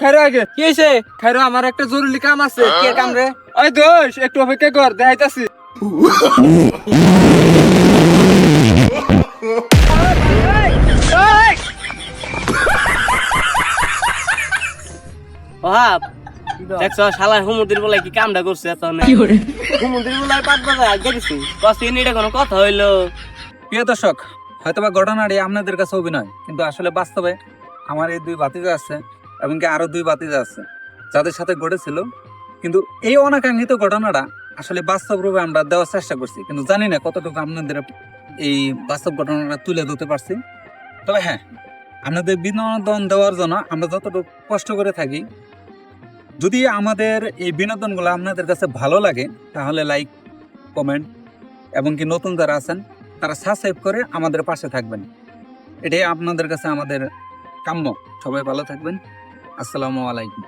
খাইরো আগে কি হয়েছে? খাইরো, আমার একটা জরুরি কাম আছে। কি কাম রে? ওই দোষ, একটু অপেক্ষা কর, দেখাইতাছি। ওহাব দেখছো শালা হুমুদির বলে কি কামটা করছে এত না হুমুদির বলে পাঁচ বাজে আগে গেছি কষ্ট এটা কোনো কথা হইলো? প্রিয় দর্শক, হয়তোবা ঘটনাটি আপনাদের কাছে অভিনয়, কিন্তু আসলে বাস্তবে আমার এই দুই ভাতিজা আছে এবং কি আরো দুই ভাতিজা আছে যাদের সাথে ঘটেছিল। কিন্তু এই অনাকাঙ্ক্ষিত ঘটনাটা আসলে বাস্তব রূপে আমরা দেওয়ার চেষ্টা করছি, কিন্তু জানি না কতটুকু আপনাদের এই বাস্তব ঘটনাটা তুলে ধরতে পারছি। তবে হ্যাঁ, আপনাদের বিনোদন দেওয়ার জন্য আমরা যতটুকু কষ্ট করে থাকি, যদি আমাদের এই বিনোদনগুলো আপনাদের কাছে ভালো লাগে তাহলে লাইক, কমেন্ট এবং কি নতুন যারা আছেন তারা সাবস্ক্রাইব করে আমাদের পাশে থাকবেন। এটাই আপনাদের কাছে আমাদের কাম্য। সবাই ভালো থাকবেন। আসসালামু আলাইকুম।